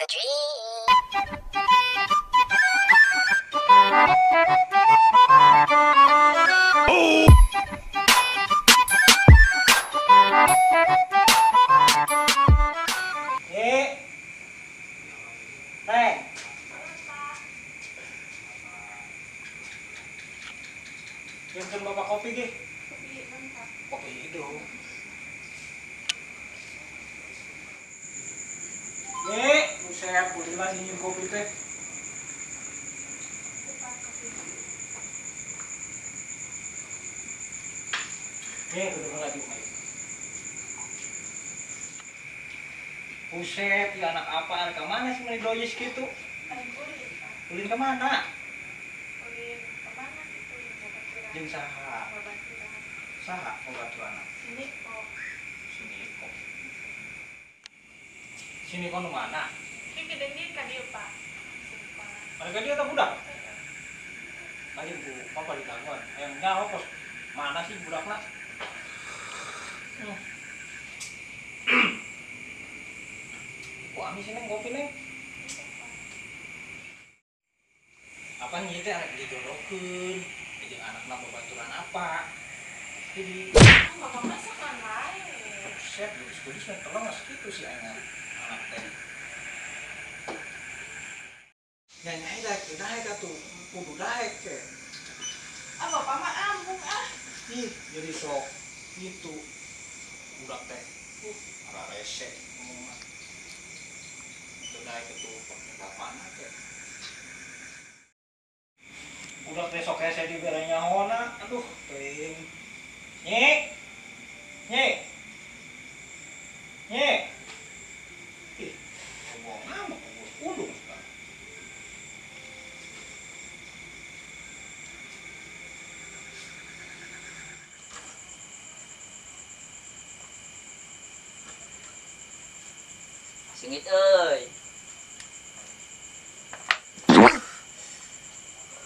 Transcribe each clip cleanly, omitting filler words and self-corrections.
Yang bapak kopi gih. Kopi dong. Nih, buset, udah ingin kopi teh. Nih, udah lagi. Buset, ya anak apa? Anak kemana sih mulai doyes gitu? Ulin kemana? Jeung saha? Saha pembaturan? Sini kok. Sini kok nu mana? Ki gedengnya ka dieu, Pak. Mereka dia tak budak? Ayo bu, papa ditangguan. Yang nyawa pos mana sih budakna? Kok ami sih neng kopi neng? Apa nih teh anak didorokeun? Jeung anakna babaturan apa? Jadi Bapak masakan lain. set geus mah tolong sakitu si anak teh. Nyanyi daek atuh, kudu daek teh. Bapak mah ambung Ih, jadi sok itu budak teh. Ara rese ngomong mah. Itu daek itu bapana teh. Budak teh sok hese dibere nyaona. Aduh, teuing. Nyek. Ih, ngomong ngamuk udung. Singit euy.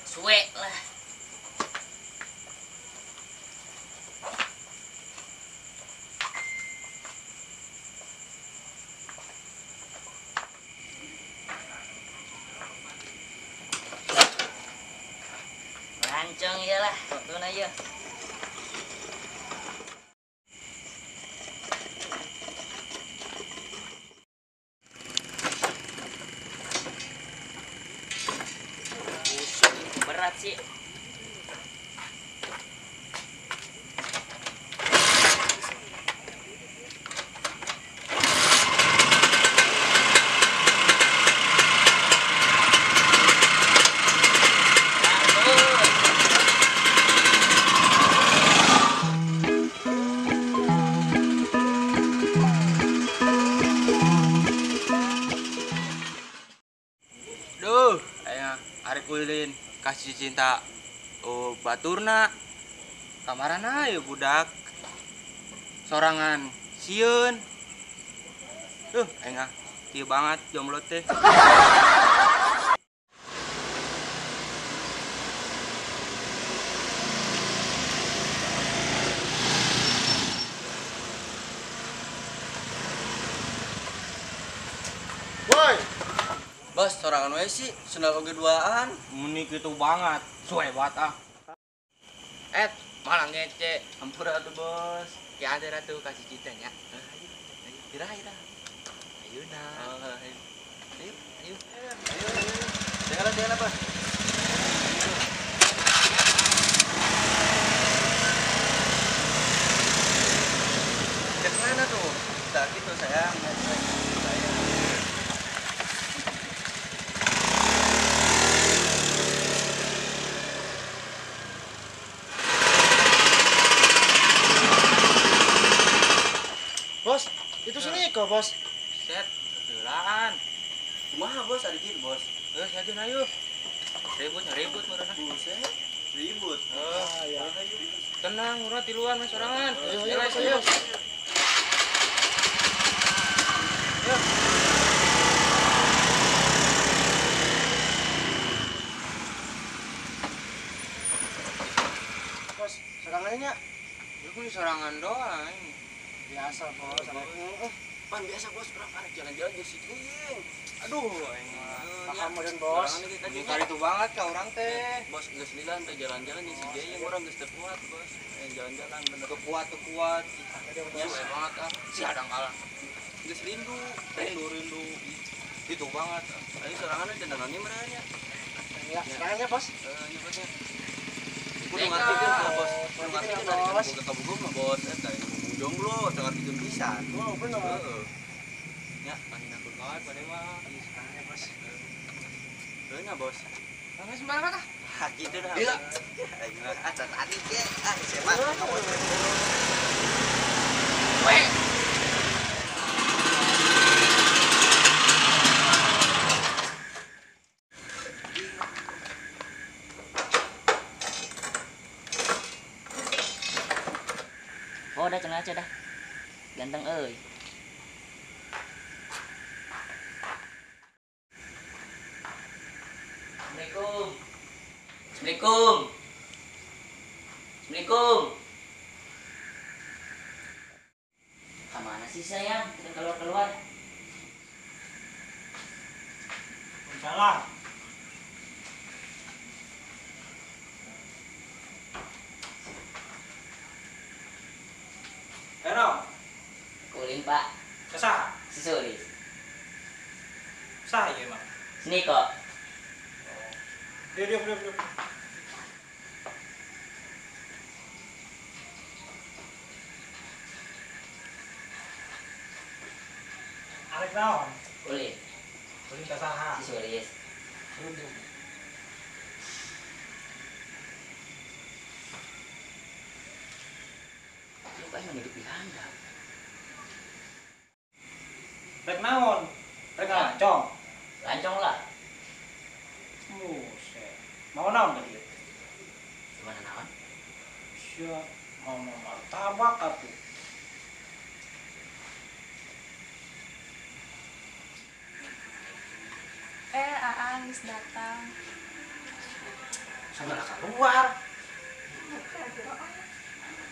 Suwe lah. Lancang iyalah, tonton aja. Berat sih. Duh, aya arek ulin kasih cinta baturna. Kamarana ya budak. Sorangan sieun. Duh, aya kieu banget jomblo teh. Woi, Bos, sorangan we sih, sendal oge duaan. meni kitu banget. Suwe banget ah. Malah ngece. Ampura atuh, Bos. Ya ada ratu kasih cintanya. Ayo. Ira. Ayeuna. Ayo. Jangan apa? Cek mana tuh? Tak gitu sayang. Bos, itu sini kok, Bos. Set, kebetulan. Kumaha bos, ada gitu bos. Saja ayo. Ribut meureunna. Buset, ribut. Ya. Tenang, murah tiluan mas sorangan. Ayo. Bos, serangannya Ini sorangan doang. biasa, Bos. Pan biasa bos, berapa hari jalan-jalan di situ yang. Aduh, aing mah paham Ya. meureun bos. Sorangan kita Ini juga. kali itu banget ka urang teh. Bos geus lila teh jalan-jalan di si Jayeng orang geus teu kuat bos. Jalan-jalan bener. Kekuat. Ya suwe banget ah. Si hadang kalah. Geus rindu. Rindu. Itu banget. Ayo sorangan cenderangnya merenya. Ya, serangannya bos. Nyebutnya. Kudu ngartikeun ka bos. Kudu ngartikeun dari Bos. kampung ke kabugum mah bos. Eta jomblo teu ngartikeun pisan. Oh, bener. Heeh. Ya, panin aku Banget pada mah. Serangannya bos. Beuna bos. Nggak sembarangan ah. Ah gitu dah. Gila. Aing mah tadi ge. Ah sebat. Weh. Oh, dah cenah aja dah. Ganteng euy. Assalamualaikum. Assalamualaikum. Assalamualaikum. Kemana sih sayang? Kita keluar. Salah. Hero, Kulin pak. kesah. Sisulis. Sah ya emang. Sini kok. Diam. Arek naon? Kulin. Boleh kasaha. Sisulis. Lu kan yang hidup di handap. Rek naon? Rek lancong. Lancong lah. Buset. Mau naon tadi? Gimana naon? Sia, mau martabak atuh. Aang geus datang. Sabaraha keluar.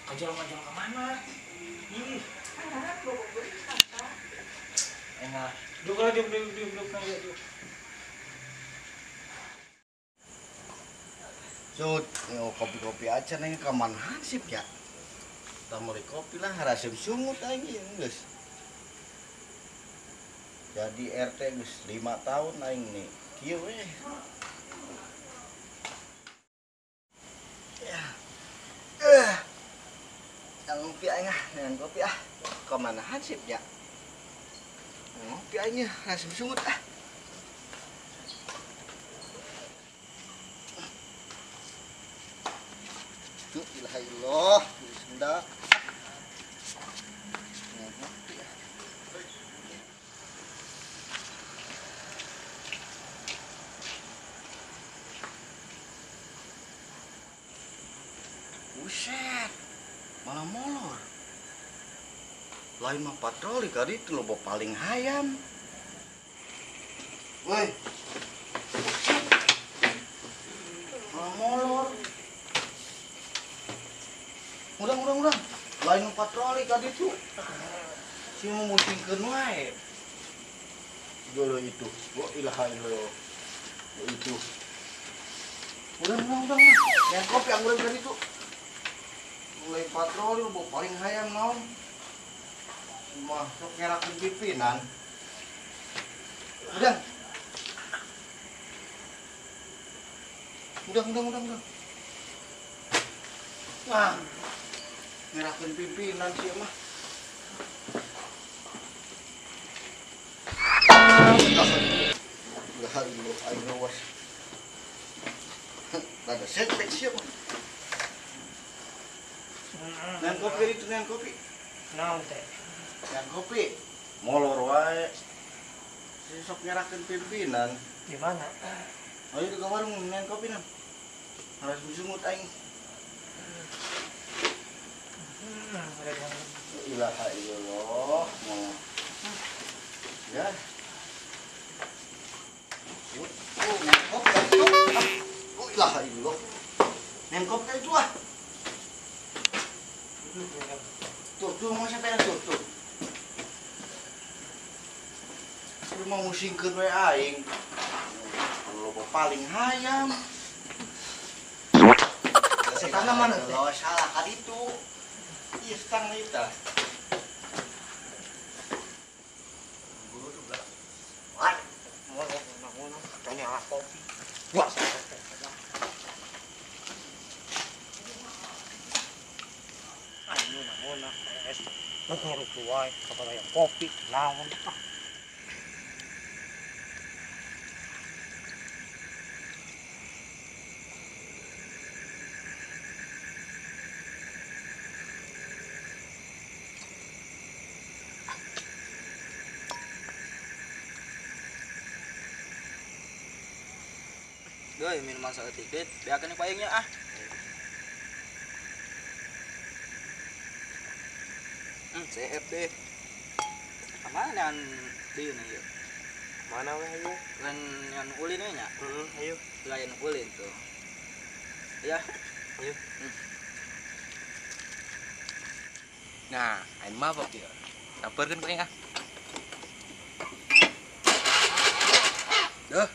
Kajol-kajol ke mana? Ih. Enak. Duduk lah, duduk. Sud, kopi-kopi aja nih kaman hansip ya. Tamori kopi lah harasem sungut aing geus. Jadi RT geus 5 tahun aing nih. Kieu we. Ya. Yang ngopi aing ah, yang kopi ah. Kemana hansip ya? Ngopi aing harasem sungut ah. Ilaha illallah, bismillah. Buset, malah molor. Lain mah patroli kali itu loba paling hayam. Woi, malah molor. Udang. Lain patroli tadi tuh. Si mau musingkeun wae. Dulu itu. Wa ilaha illallah. Itu. Udang. Yang kopi yang urang tadi tuh. Mulai patroli lu paling hayang naon. Cuma sok ngerakeun pimpinan. Udang. Wah. Ngerakeun pimpinan sih mah. Udah lu aing was. Ada setback sih mah. Ngan kopi itu ngan kopi. Naon teh? Ngan kopi. Molor wae. Si sok ngerakeun pimpinan. Di mana? Ayo ke warung ngan kopi nan. Harus sungut aing. Ilaha illallah. Ya. Nengkop itu. Ilaha illallah. Nengkop itu ah. Tuh, mau siapa yang tuh. mah musingkeun we aing. Loba paling hayam. Setana mana teh? Lo salah ka ditu. Ieu stang eta. Guru tuh belah. Wah, mau tanya kopi. Wah. Ayo namun es. Ngurus tuai kepada yang kopi naon. Doi, minuman sedikit, biarkan yang payungnya ah. CFD. Mana yang di ini yuk? Mana weh ayo? Kan yang ulin nya? Ayo. Lain ulin tuh. Ya, Ayo. nah, aing mabok ya. Campureun paling ah. Duh.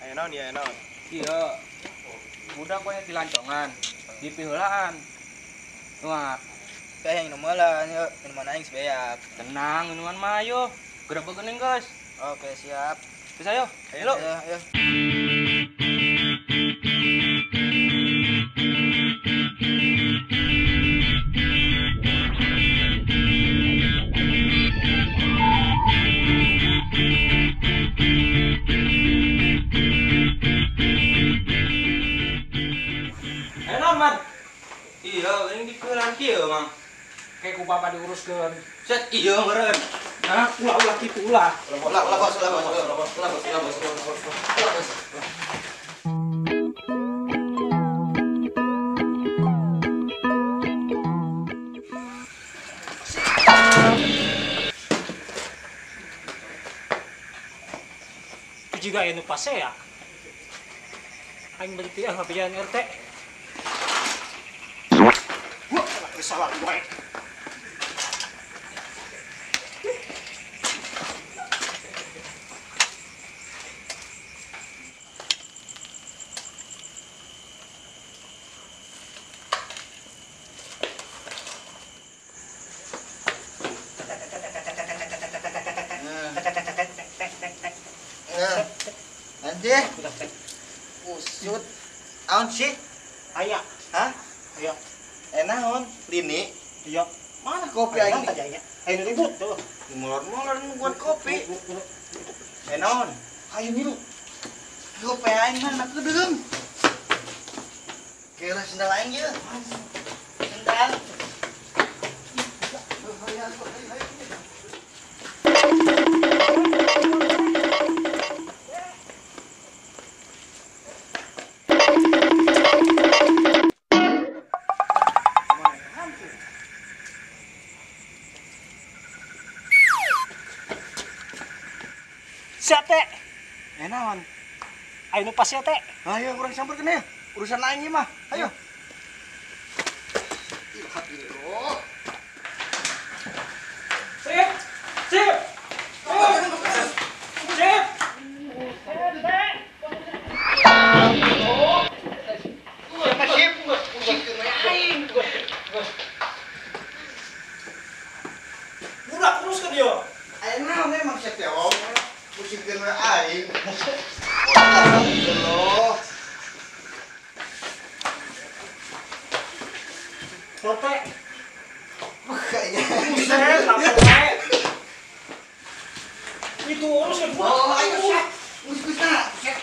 Ayo naon ya naon? Iya. Budak we dilancongan, di piheulaan. Wah, Kayak yang nomolan yuk, minuman aing sebeak. tenang minuman mah ayo. Gerebek geuning, Guys. Oke, siap. Geus ayo. Ayo. Ayo. Ayo man. Iya, ini dipeulaan kieu, Mang. Kayak ku bapak diuruskeun. Set iya meureun. Hah, ulah kitu ulah. Ulah bos. Juga anu pasea. Aing balik teh ngapian RT. Wah, salah gue. Anjir. Usut. Aon sih? Aya, Hah? aya. Naon? Lini. Iya. Mana kopi Aing aing? teh aya. Aing ribut tuh. Molor-molor buat kopi. Naon? Ayo milu. Kopi aing mah nak kedeung. Kira sendal aing ye. Sendal. Siap teh. Naon? Ayo nu pas ya teh. Ayo urang sampeurkeun ya. Urusan aing ieu mah. Ayo. Sip. Sip. Sip. Budak terus kan dia. Aing naon emang siap ya, Om? Musingkeun we aing. Allah. Sorte. Kayaknya. Buset, apa itu urus kan budak. Oh, ayo siap. Musik-musik siap.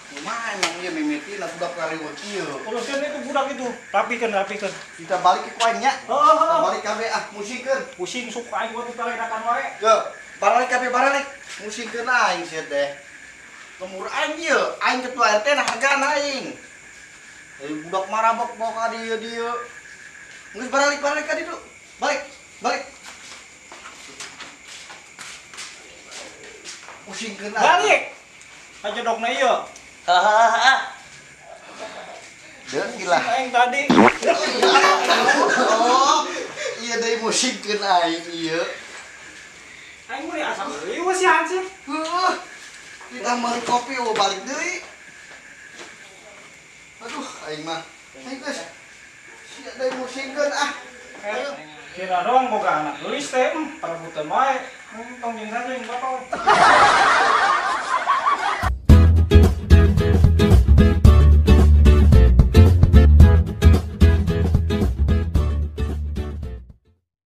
Kumaha emang ieu mimiti na budak kariweuh kieu. Uruskan itu budak itu. Rapikan. Kita balik ke kuenya. Kita balik kabeh musikeun. Pusing suka aing buat ditaledakan wae. Yo, balik kabeh balik. Musikeun aing sia teh. Lemur aing ieu, aing ketua RT nah hargana aing. Budak marabok bawa ka dieu. Geus balik ka ditu. Balik. musingkeun Balik. Kajedokna ieu. Hahaha. Deuk gila. Aing tadi. Oh, iya deui musingkeun aing ieu. Aing mah asa deui we si Hansip. Heuh. Ditambah kopi balik deui. Aduh, aing mah. Aing geus. Sia deui musingkeun ah. Ayo. Kira doang boga anak gelis teh, perebutan wae. Tong jeung saja yang bapak.